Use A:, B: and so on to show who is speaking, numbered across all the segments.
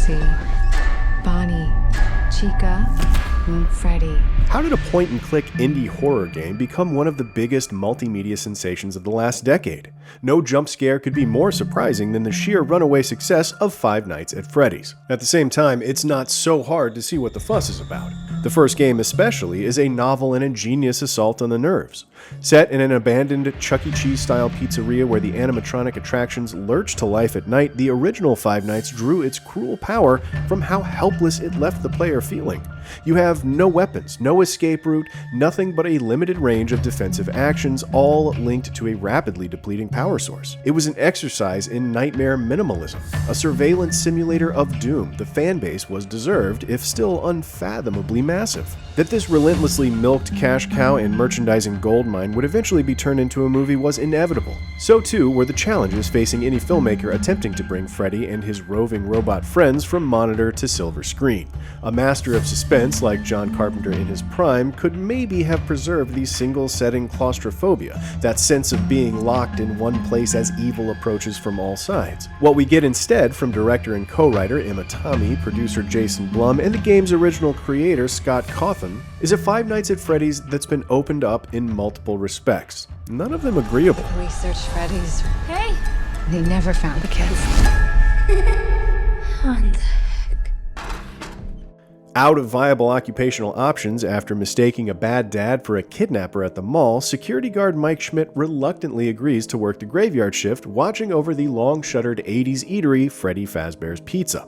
A: Foxy, Bonnie, Chica, and Freddy.
B: How did a point-and-click indie horror game become one of the biggest multimedia sensations of the last decade? No jump scare could be more surprising than the sheer runaway success of Five Nights at Freddy's. At the same time, it's not so hard to see what the fuss is about. The first game especially is a novel and ingenious assault on the nerves. Set in an abandoned Chuck E. Cheese-style pizzeria where the animatronic attractions lurch to life at night, the original Five Nights drew its cruel power from how helpless it left the player feeling. You have no weapons, no escape route, nothing but a limited range of defensive actions, all linked to a rapidly depleting power source. It was an exercise in nightmare minimalism, a surveillance simulator of doom. The fanbase was deserved, if still unfathomably massive. That this relentlessly milked cash cow and merchandising goldmine would eventually be turned into a movie was inevitable. So too were the challenges facing any filmmaker attempting to bring Freddy and his roving robot friends from monitor to silver screen. A master of suspense like John Carpenter in his prime could maybe have preserved the single-setting claustrophobia, that sense of being locked in one place as evil approaches from all sides. What we get instead from director and co-writer Emma Tomei, producer Jason Blum, and the game's original creator Scott Cawthon is a Five Nights at Freddy's that's been opened up in multiple respects. None of them agreeable.
A: We searched Freddy's.
C: Hey!
A: They never found the kids.
C: On the
B: Out of viable occupational options after mistaking a bad dad for a kidnapper at the mall, security guard Mike Schmidt reluctantly agrees to work the graveyard shift, watching over the long-shuttered 80s eatery Freddy Fazbear's Pizza.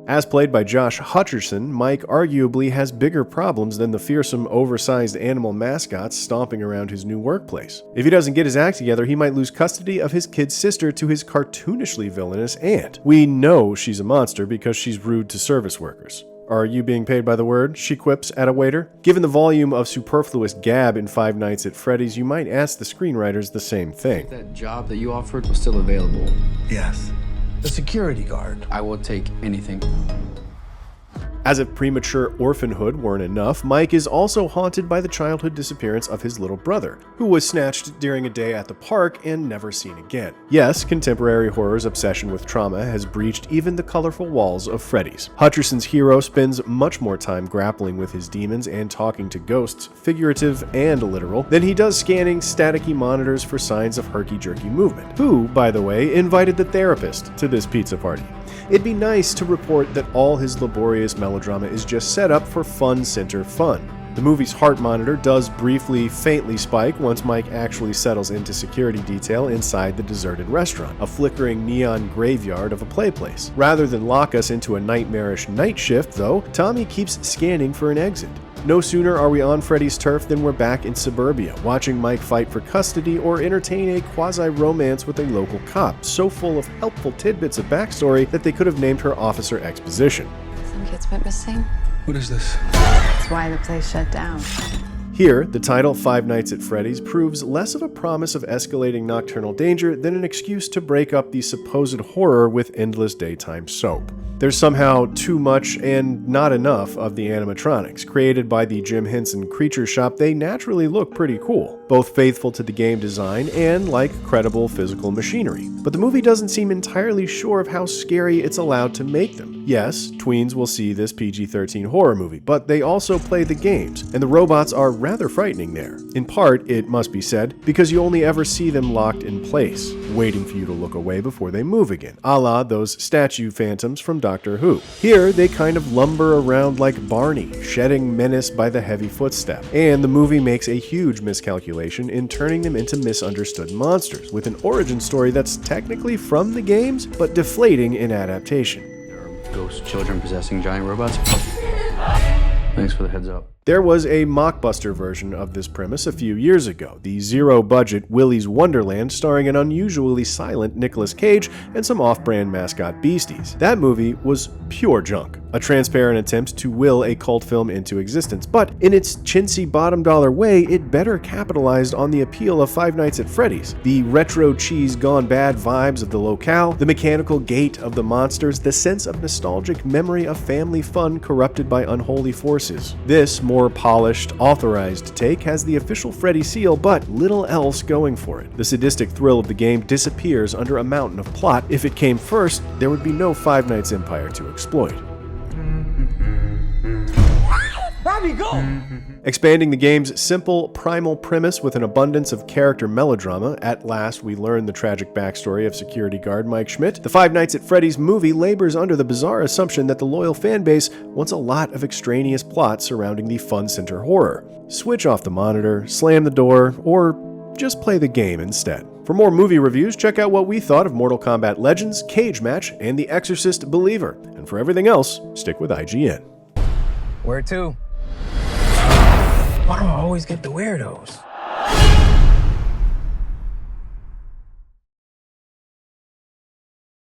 B: As played by Josh Hutcherson, Mike arguably has bigger problems than the fearsome, oversized animal mascots stomping around his new workplace. If he doesn't get his act together, he might lose custody of his kid sister to his cartoonishly villainous aunt. We know she's a monster because she's rude to service workers. "Are you being paid by the word?" she quips at a waiter. Given the volume of superfluous gab in Five Nights at Freddy's, you might ask the screenwriters the same thing.
D: If that job that you offered was still available,
E: Yes. The security guard.
D: I will take anything.
B: As if premature orphanhood weren't enough, Mike is also haunted by the childhood disappearance of his little brother, who was snatched during a day at the park and never seen again. Yes, contemporary horror's obsession with trauma has breached even the colorful walls of Freddy's. Hutcherson's hero spends much more time grappling with his demons and talking to ghosts, figurative and literal, than he does scanning staticky monitors for signs of herky-jerky movement. Who, by the way, invited the therapist to this pizza party? It'd be nice to report that all his laborious melodrama is just set up for fun center fun. The movie's heart monitor does briefly, faintly spike once Mike actually settles into security detail inside the deserted restaurant, a flickering neon graveyard of a play place. Rather than lock us into a nightmarish night shift, though, Tommy keeps scanning for an exit. No sooner are we on Freddy's turf than we're back in suburbia, watching Mike fight for custody or entertain a quasi-romance with a local cop, so full of helpful tidbits of backstory that they could have named her Officer Exposition.
A: Some kids went missing.
E: What is this?
A: That's why the place shut down.
B: Here, the title Five Nights at Freddy's proves less of a promise of escalating nocturnal danger than an excuse to break up the supposed horror with endless daytime soap. There's somehow too much and not enough of the animatronics. Created by the Jim Henson Creature Shop, they naturally look pretty cool, both faithful to the game design and like credible physical machinery. But the movie doesn't seem entirely sure of how scary it's allowed to make them. Yes, tweens will see this PG-13 horror movie, but they also play the games, and the robots are rather frightening there. In part, it must be said, because you only ever see them locked in place, waiting for you to look away before they move again, a la those statue phantoms from Doctor Who. Here, they kind of lumber around like Barney, shedding menace by the heavy footstep, and the movie makes a huge miscalculation in turning them into misunderstood monsters, with an origin story that's technically from the games, but deflating in adaptation.
D: There are ghost children possessing giant robots. Thanks for the heads up.
B: There was a mockbuster version of this premise a few years ago, the zero-budget Willy's Wonderland starring an unusually silent Nicolas Cage and some off-brand mascot beasties. That movie was pure junk, a transparent attempt to will a cult film into existence, but in its chintzy bottom-dollar way, it better capitalized on the appeal of Five Nights at Freddy's. The retro cheese gone bad vibes of the locale, the mechanical gait of the monsters, the sense of nostalgic memory of family fun corrupted by unholy forces. This, more more polished, authorized take has the official Freddy seal, but little else going for it. The sadistic thrill of the game disappears under a mountain of plot. If it came first, there would be no Five Nights empire to exploit.
E: Bobby, go!
B: Expanding the game's simple, primal premise with an abundance of character melodrama, at last we learn the tragic backstory of security guard Mike Schmidt. The Five Nights at Freddy's movie labors under the bizarre assumption that the loyal fanbase wants a lot of extraneous plot surrounding the fun center horror. Switch off the monitor, slam the door, or just play the game instead. For more movie reviews, check out what we thought of Mortal Kombat Legends, Cage Match, and The Exorcist Believer. And for everything else, stick with IGN.
E: Where to? Why do I always get the weirdos?